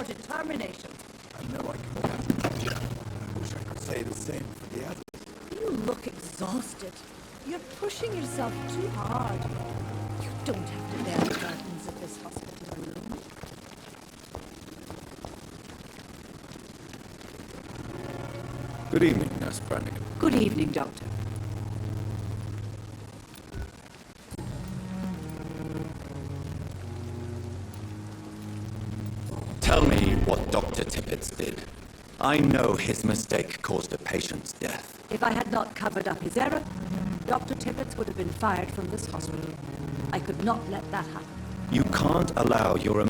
determination. I know I can have. I wish I could say the same for the others. You look exhausted. You're pushing yourself too hard. You don't have to bear the burdens of this hospital alone. Good evening, Nurse Branagan. Good evening, Doctor. Tell me what Dr. Tippett did. I know his mistake caused a patient's death. If I had not covered up his error, Dr. Tippett would have been fired from this hospital. I could not let that happen. You can't allow your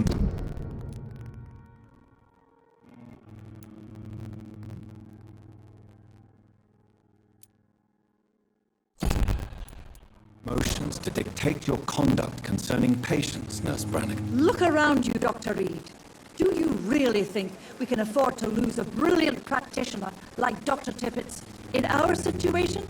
emotions to dictate your conduct concerning patients, Nurse Branagan. Look around you, Dr. Reid. Do you really think we can afford to lose a brilliant practitioner like Dr. Tippett in our situation?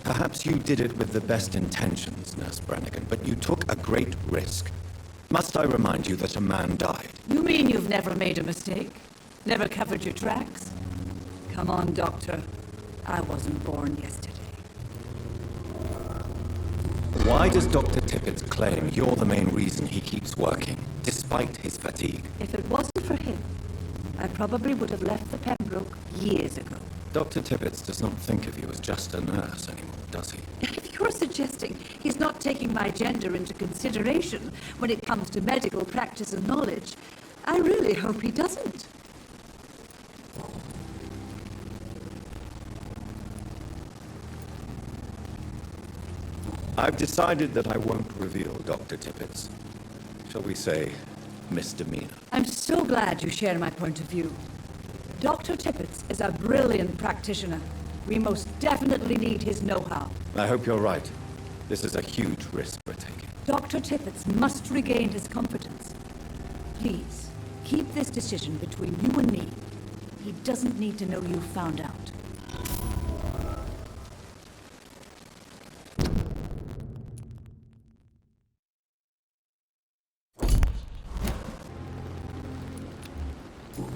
Perhaps you did it with the best intentions, Nurse Branagan, but you took a great risk. Must I remind you that a man died? You mean you've never made a mistake? Never covered your tracks? Come on, Doctor. I wasn't born yesterday. Why does Dr. Tippett claim you're the main reason he keeps working, despite his fatigue? If it wasn't for him, I probably would have left the Pembroke years ago. Dr. Tippett does not think of you as just a nurse anymore, does he? If you're suggesting he's not taking my gender into consideration when it comes to medical practice and knowledge, I really hope he doesn't. I've decided that I won't reveal Dr. Tippett's, shall we say, misdemeanor. I'm so glad you share my point of view. Dr. Tippett is a brilliant practitioner. We most definitely need his know-how. I hope you're right. This is a huge risk we're taking. Dr. Tippett must regain his confidence. Please, keep this decision between you and me. He doesn't need to know you found out.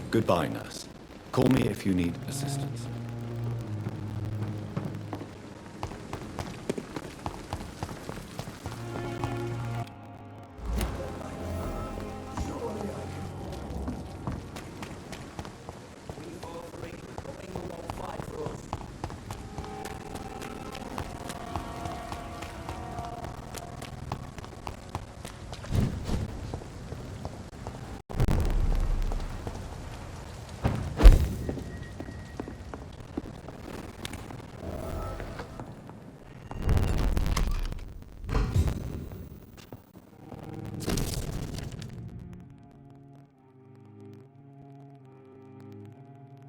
Goodbye, nurse. Call me if you need assistance.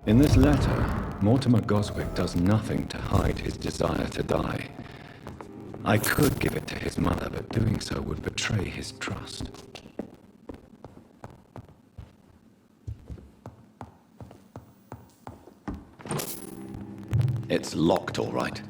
In this letter, Mortimer Goswick does nothing to hide his desire to die. I could give it to his mother, but doing so would betray his trust. It's locked, all right.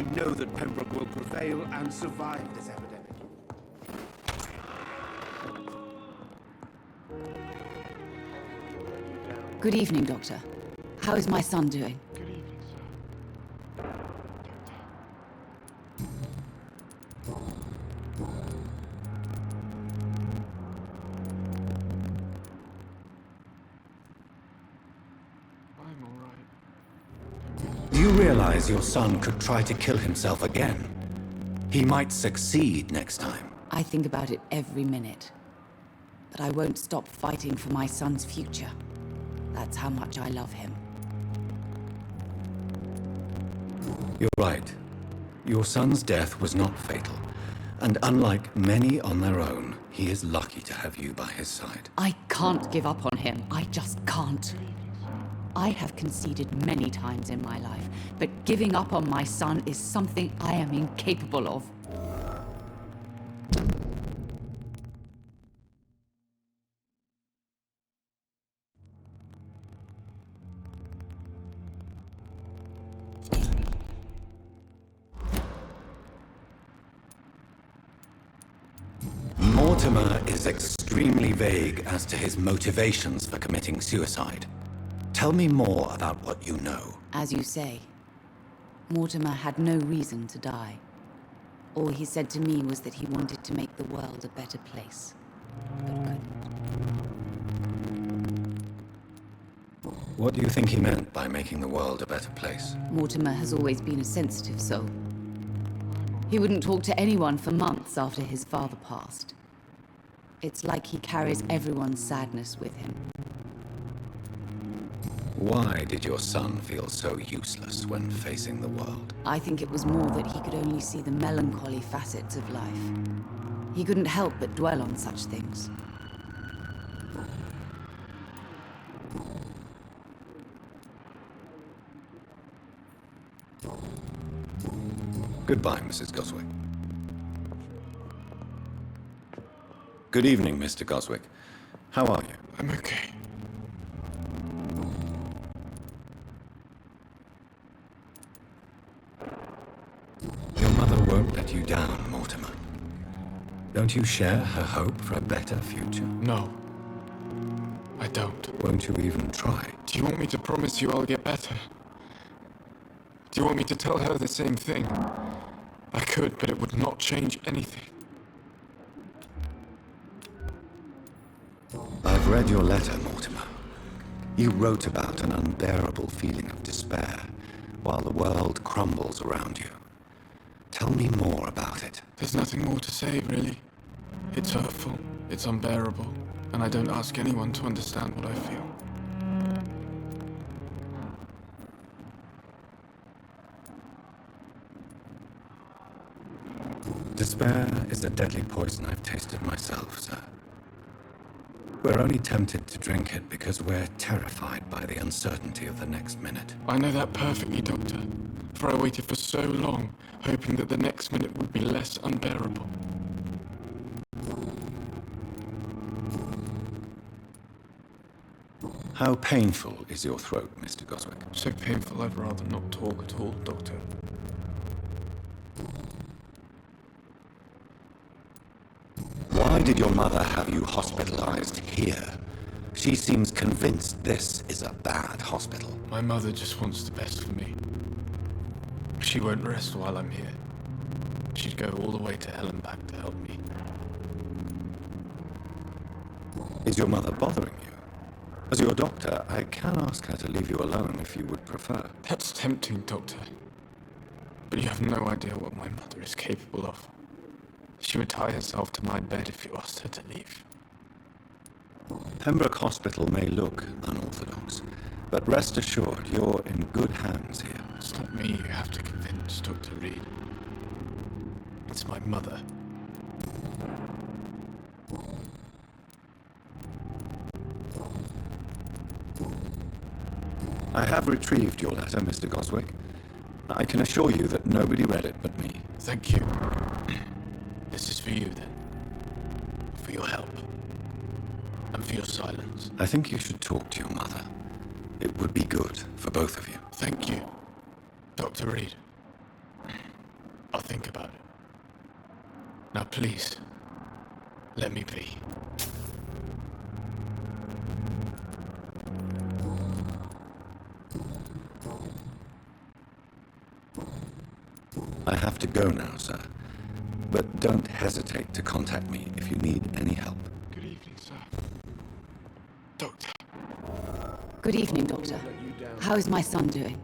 I know that Pembroke will prevail and survive this epidemic. Good evening, Doctor. How is my son doing? Good evening, sir. I'm all right. Do you realize your son could try to kill himself again? He might succeed next time. I think about it every minute. But I won't stop fighting for my son's future. That's how much I love him. You're right. Your son's death was not fatal. And unlike many on their own, he is lucky to have you by his side. I can't give up on him. I just can't. I have conceded many times in my life, but giving up on my son is something I am incapable of. Mortimer is extremely vague as to his motivations for committing suicide. Tell me more about what you know. As you say, Mortimer had no reason to die. All he said to me was that he wanted to make the world a better place, but couldn't. What do you think he meant by making the world a better place? Mortimer has always been a sensitive soul. He wouldn't talk to anyone for months after his father passed. It's like he carries everyone's sadness with him. Why did your son feel so useless when facing the world? I think it was more that he could only see the melancholy facets of life. He couldn't help but dwell on such things. Goodbye, Mrs. Goswick. Good evening, Mr. Goswick. How are you? I'm okay. Your mother won't let you down, Mortimer. Don't you share her hope for a better future? No. I don't. Won't you even try? Do you want me to promise you I'll get better? Do you want me to tell her the same thing? I could, but it would not change anything. I've read your letter, Mortimer. You wrote about an unbearable feeling of despair while the world crumbles around you. Tell me more about it. There's nothing more to say, really. It's hurtful, it's unbearable, and I don't ask anyone to understand what I feel. Despair is a deadly poison I've tasted myself, sir. We're only tempted to drink it because we're terrified by the uncertainty of the next minute. I know that perfectly, Doctor. For I waited for so long, hoping that the next minute would be less unbearable. How painful is your throat, Mr. Goswick? So painful I'd rather not talk at all, Doctor. Why did your mother have you hospitalized here? She seems convinced this is a bad hospital. My mother just wants the best for me. She won't rest while I'm here. She'd go all the way to hell and back to help me. Is your mother bothering you? As your doctor, I can ask her to leave you alone if you would prefer. That's tempting, Doctor. But you have no idea what my mother is capable of. She would tie herself to my bed if you asked her to leave. Pembroke Hospital may look unorthodox, but rest assured you're in good hands here. It's not me you have to convince, Dr. Reid. It's my mother. I have retrieved your letter, Mr. Goswick. I can assure you that nobody read it but me. Thank you. This is for you, then. For your help. And for your silence. I think you should talk to your mother. It would be good for both of you. Thank you, Dr. Reid. think about it. Now please, let me be. I have to go now, sir. But don't hesitate to contact me if you need any help. Good evening, sir. Doctor. Good evening, Doctor. How is my son doing?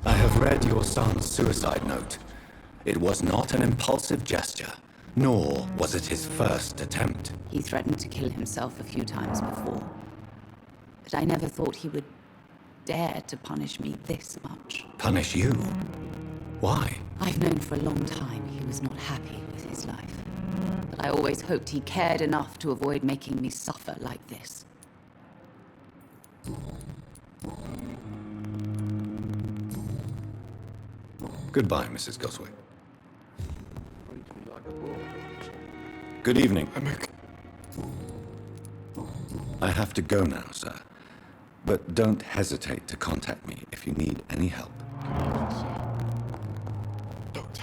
I have read your son's suicide note. It was not an impulsive gesture, nor was it his first attempt. He threatened to kill himself a few times before. But I never thought he would dare to punish me this much. Punish you? Why? I've known for a long time he was not happy with his life. But I always hoped he cared enough to avoid making me suffer like this. Goodbye, Mrs. Goswick. Good evening. I'm okay. I have to go now, sir. But don't hesitate to contact me if you need any help. Good evening, sir. Doctor.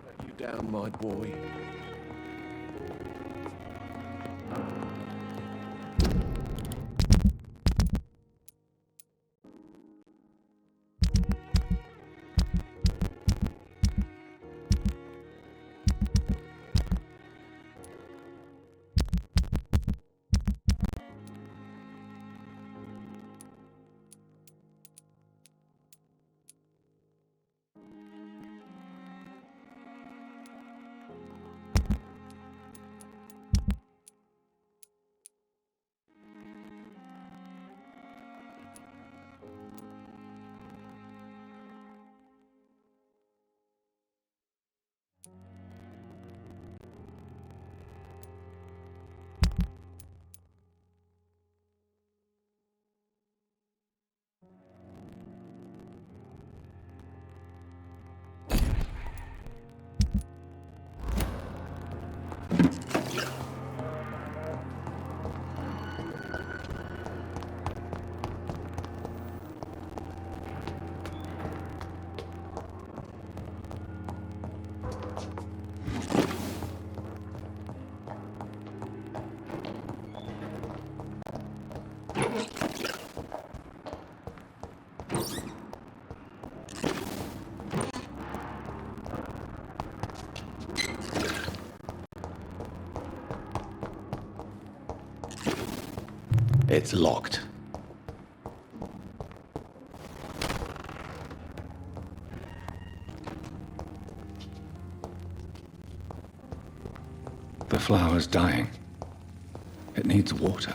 Let you down, my boy. It's locked. The flower's dying. It needs water.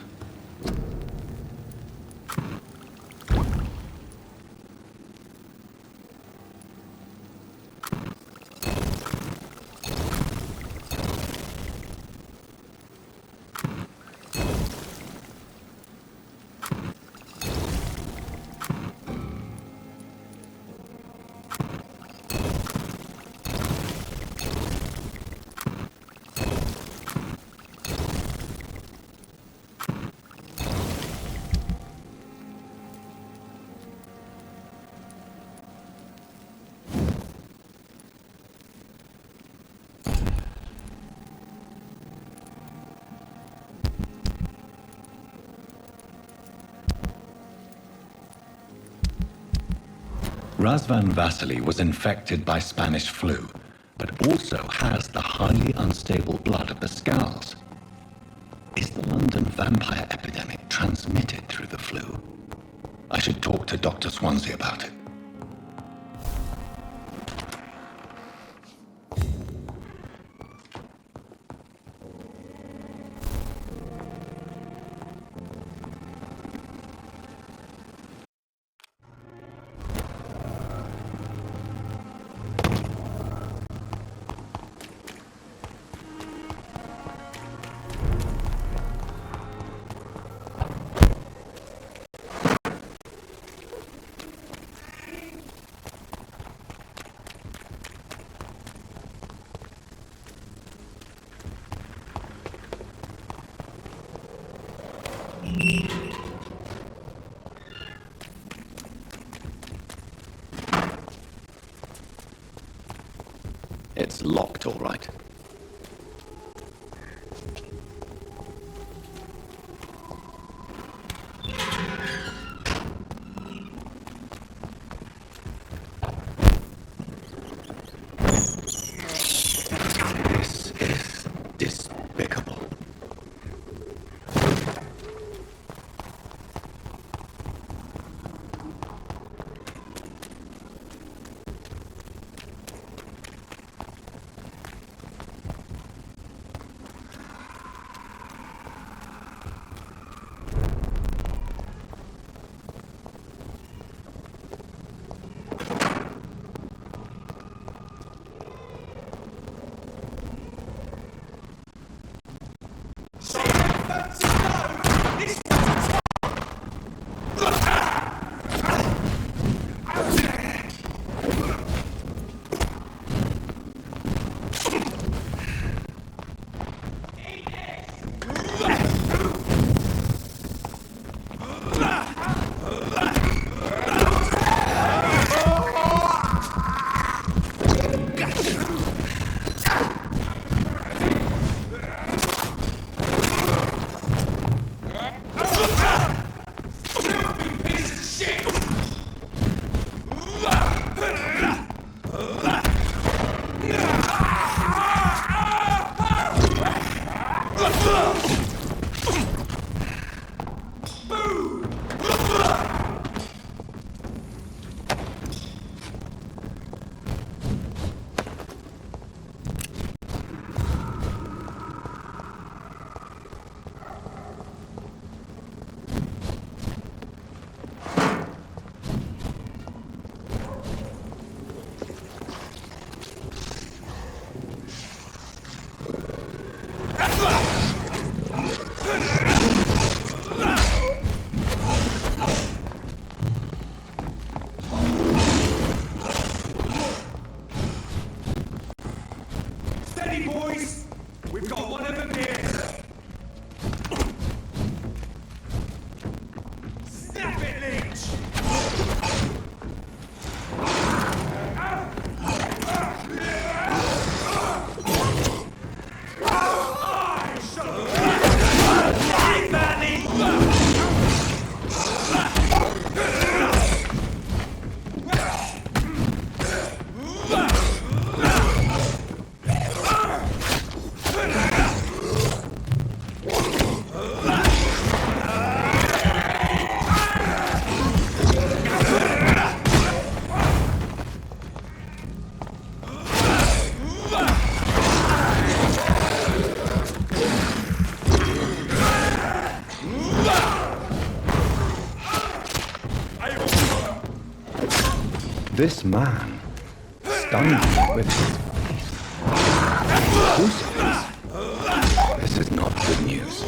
Razvan Vasily was infected by Spanish flu, but also has the highly unstable blood of the Scows. Is the London vampire epidemic transmitted through the flu? I should talk to Dr. Swansea about it. It's locked, all right. This is despicable. This man stunned me with his face. Crucifix. This is not good news.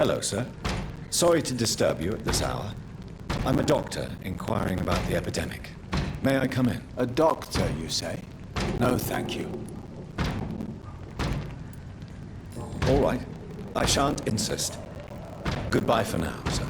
Hello, sir. Sorry to disturb you at this hour. I'm a doctor inquiring about the epidemic. May I come in? A doctor, you say? No, thank you. All right. I shan't insist. Goodbye for now, sir.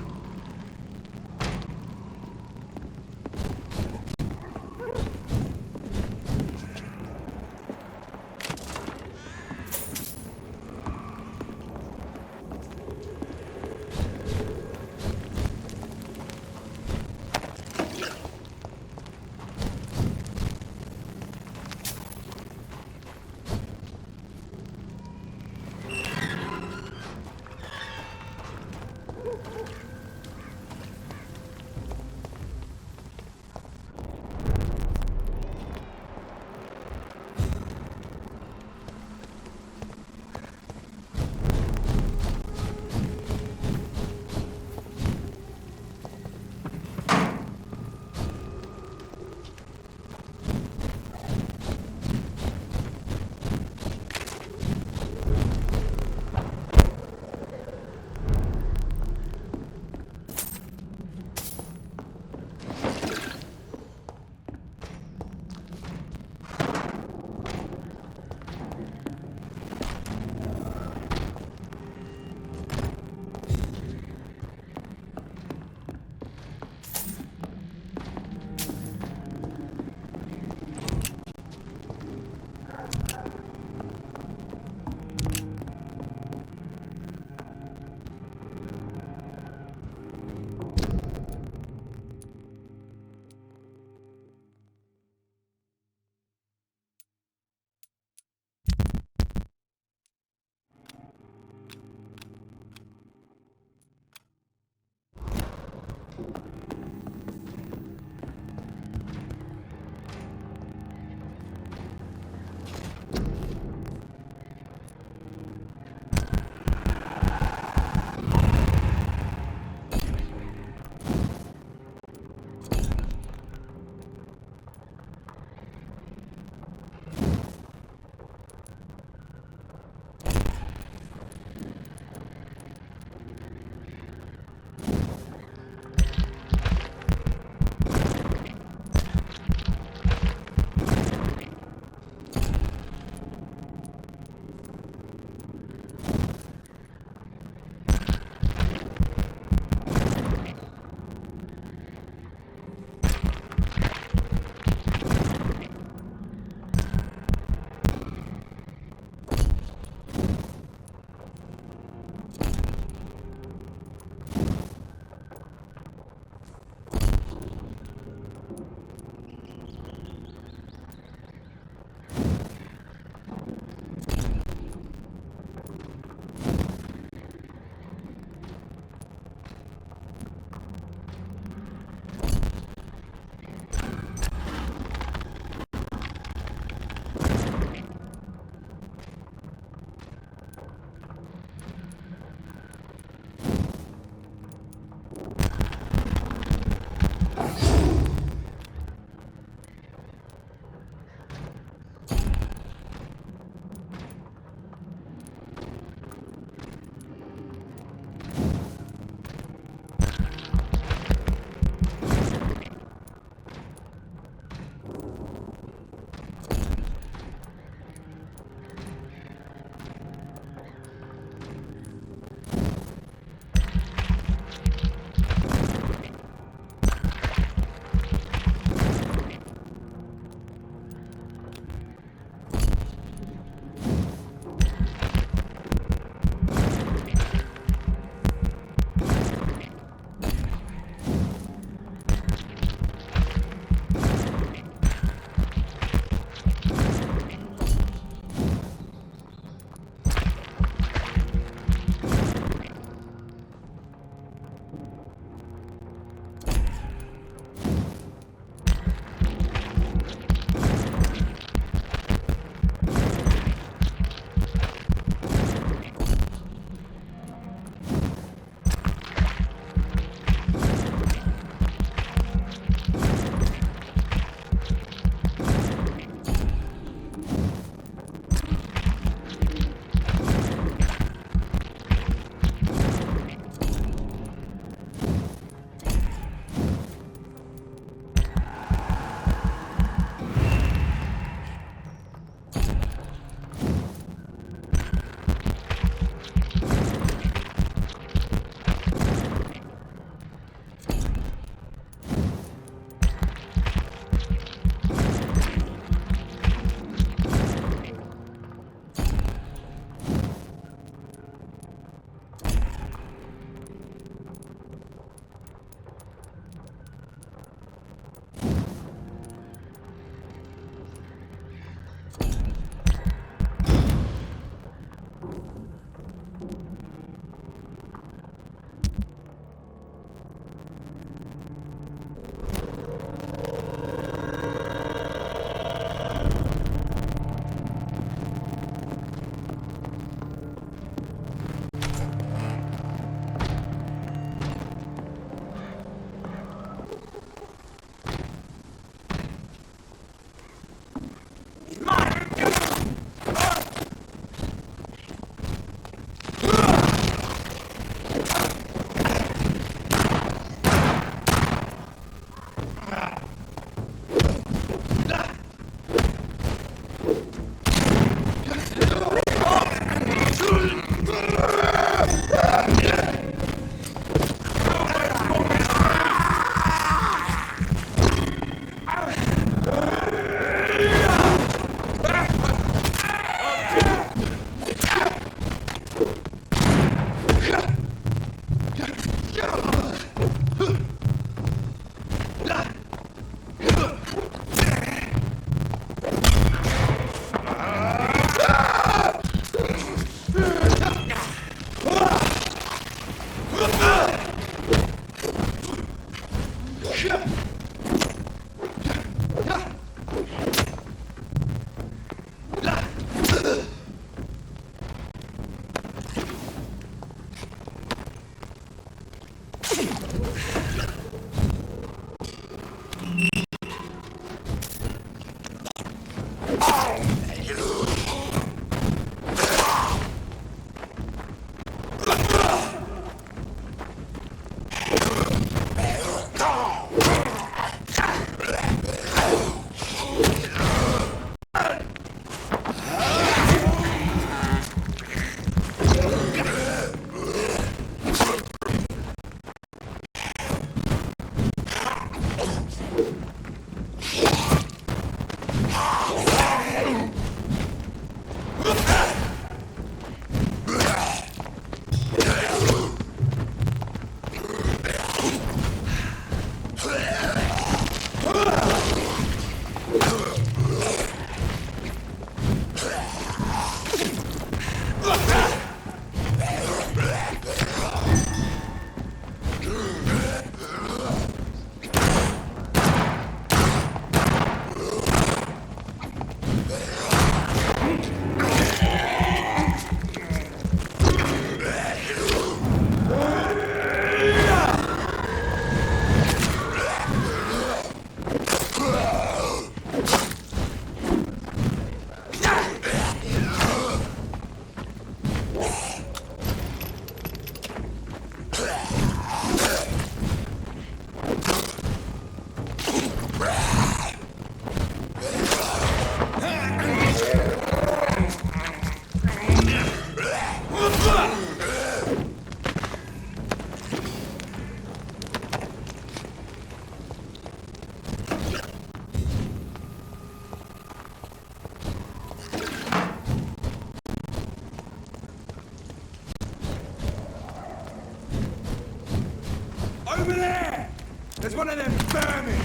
one of them vermin!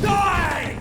Die!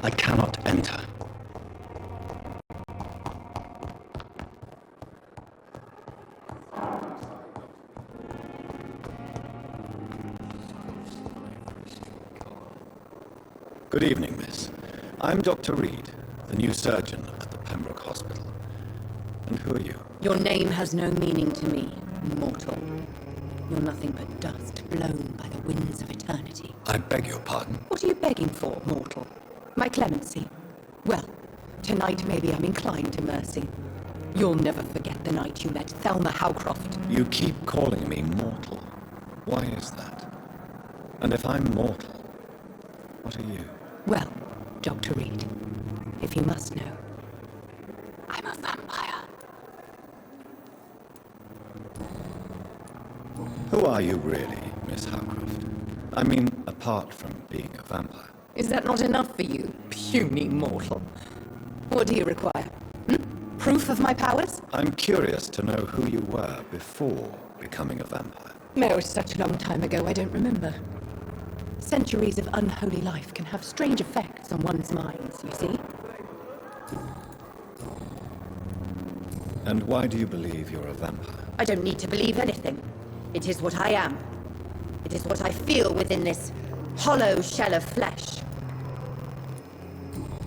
I cannot enter. Good evening, miss. I'm Dr. Reid, the new surgeon at the Pembroke Hospital. And who are you? Your name has no meaning to me, mortal. You're nothing but dust blown by the winds of eternity. I beg your pardon. What are you begging for, mortal? My clemency? Well, tonight maybe I'm inclined to mercy. You'll never forget the night you met Thelma Howcroft. You keep calling me mortal. Why is that? And if I'm mortal, what are you? Well, Dr. Reid, if you must know, I'm a vampire. Who are you really, Miss Howcroft? I mean, apart from being a vampire. Is that not enough for you, puny mortal? What do you require? Proof of my powers? I'm curious to know who you were before becoming a vampire. No, it was such a long time ago, I don't remember. Centuries of unholy life can have strange effects on one's minds, you see? And why do you believe you're a vampire? I don't need to believe anything. It is what I am. It is what I feel within this hollow shell of flesh.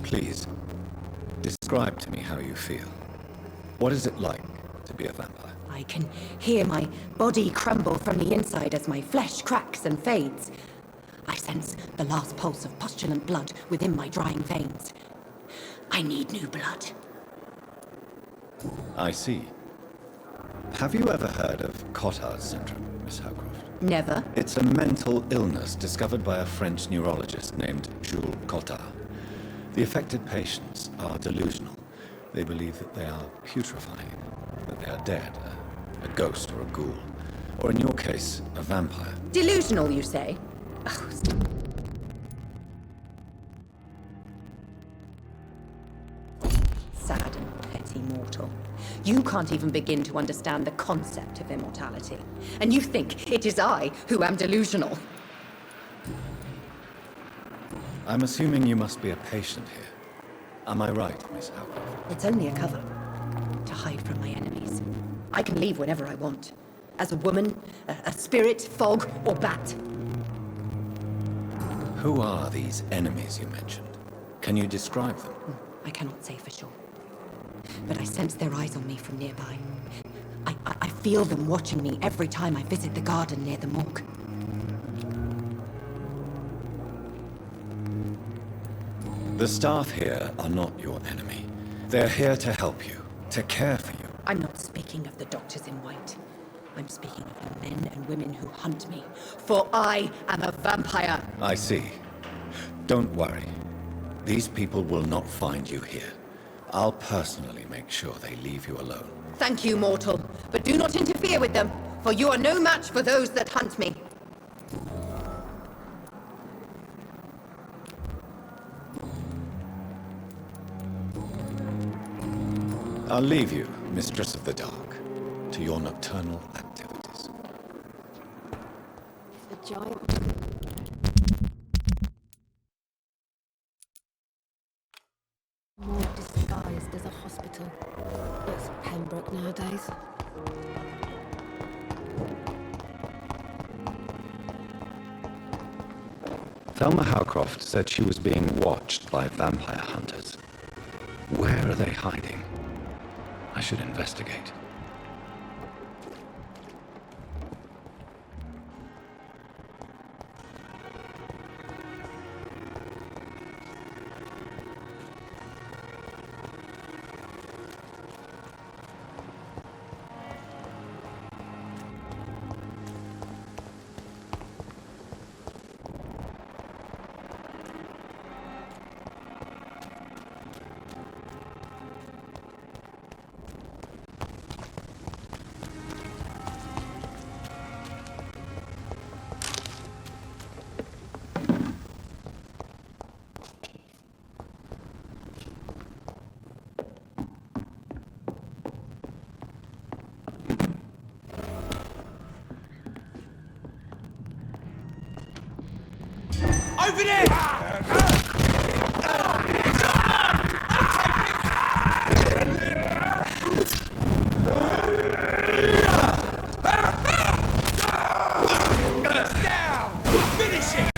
Please, describe to me how you feel. What is it like to be a vampire? I can hear my body crumble from the inside as my flesh cracks and fades. I sense the last pulse of postulant blood within my drying veins. I need new blood. I see. Have you ever heard of Cotard's syndrome, Miss Howcroft? Never. It's a mental illness discovered by a French neurologist named Jules Cotard. The affected patients are delusional. They believe that they are putrefying, that they are dead, a ghost or a ghoul, or in your case, a vampire. Delusional, you say? Oh, sad and petty. immortality, mortal. You can't even begin to understand the concept of immortality. And you think it is I who am delusional. I'm assuming you must be a patient here. Am I right, Miss Howcroft? It's only a cover. To hide from my enemies. I can leave whenever I want. As a woman, a spirit, fog, or bat. Who are these enemies you mentioned? Can you describe them? I cannot say for sure. But I sense their eyes on me from nearby. I feel them watching me every time I visit the garden near the morgue. The staff here are not your enemy. They're here to help you, to care for you. I'm not speaking of the doctors in white. I'm speaking of the men and women who hunt me. For I am a vampire. I see. Don't worry. These people will not find you here. I'll personally make sure they leave you alone. Thank you, mortal. But do not interfere with them, for you are no match for those that hunt me. I'll leave you, Mistress of the Dark, to your nocturnal activities. A giant. More disguised as a hospital. It's Pembroke nowadays. Thelma Howcroft said she was being watched by vampire hunters. Where are they hiding? I should investigate. Open it! Down! Finish it!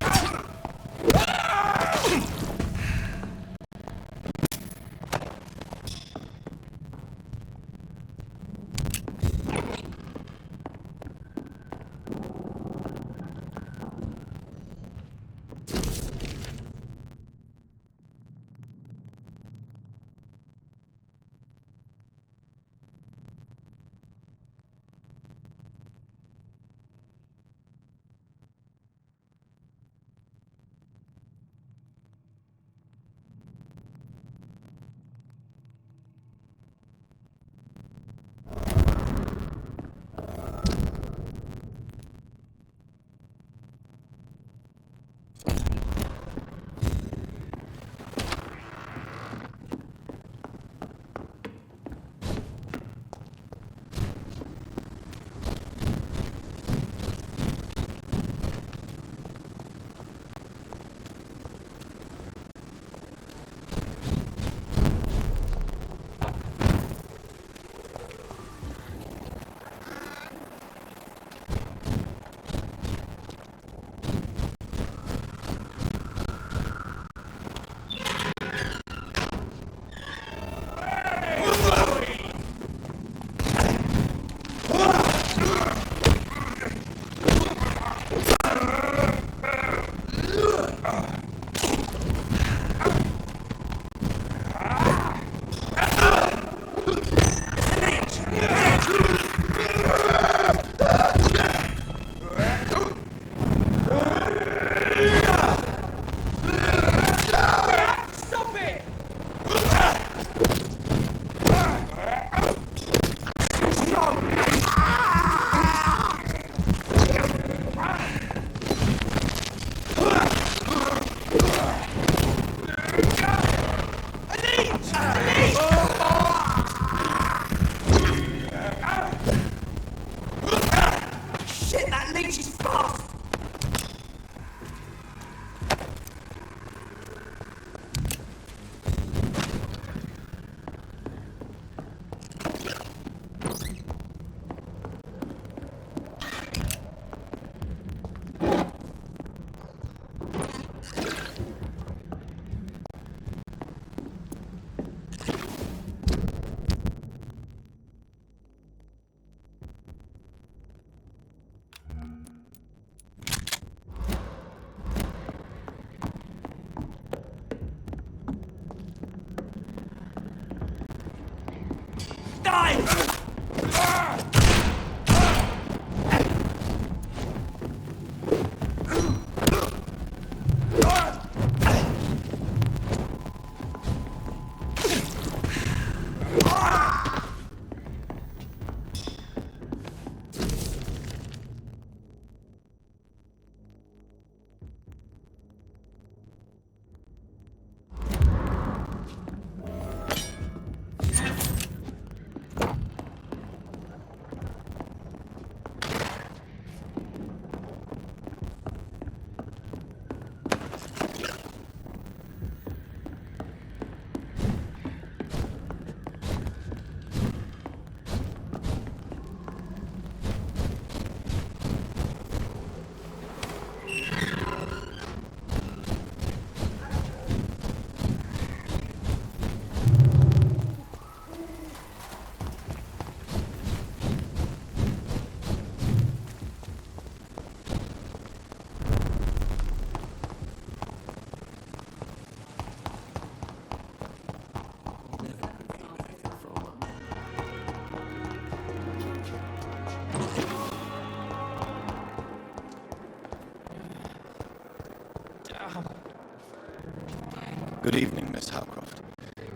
Good evening, Miss Howcroft.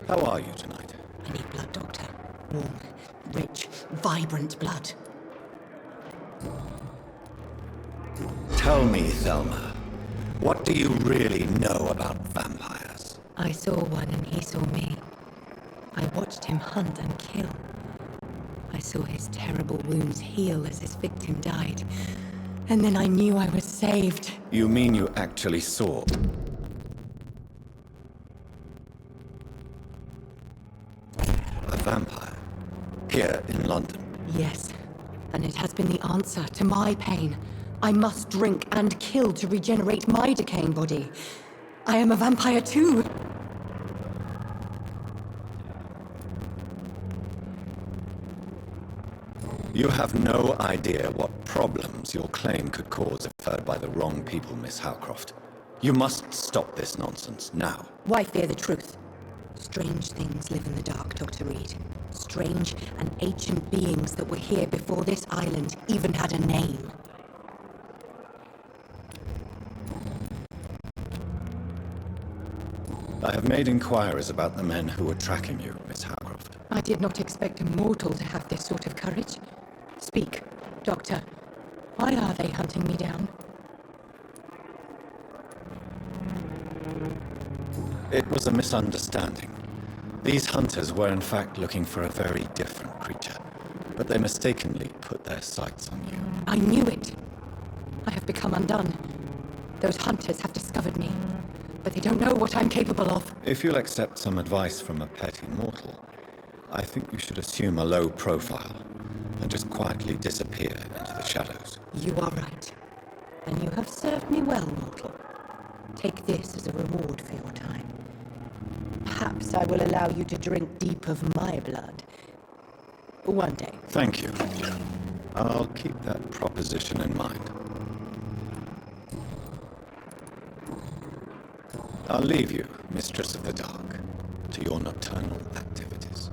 How are you tonight? I need blood, Doctor. Warm, rich, vibrant blood. Tell me, Thelma, what do you really know about vampires? I saw one and he saw me. I watched him hunt and kill. I saw his terrible wounds heal as his victim died. And then I knew I was saved. You mean you actually saw? A vampire? Here in London? Yes, and it has been the answer to my pain. I must drink and kill to regenerate my decaying body. I am a vampire too. You have no idea what problems your claim could cause if heard by the wrong people, Miss Howcroft. You must stop this nonsense, now. Why fear the truth? Strange things live in the dark, Dr. Reid. Strange and ancient beings that were here before this island even had a name. I have made inquiries about the men who were tracking you, Miss Howcroft. I did not expect a mortal to have this sort of courage. Speak, Doctor. Why are they hunting me down? It was a misunderstanding. These hunters were in fact looking for a very different creature, but they mistakenly put their sights on you. I knew it. I have become undone. Those hunters have discovered me, but they don't know what I'm capable of. If you'll accept some advice from a petty mortal, I think you should assume a low profile and just quietly disappear into the shadows. You are right. And you have served me well, mortal. Take this as a reward for your time. Perhaps I will allow you to drink deep of my blood. One day. Thank you. I'll keep that proposition in mind. I'll leave you, Mistress of the Dark, to your nocturnal activities.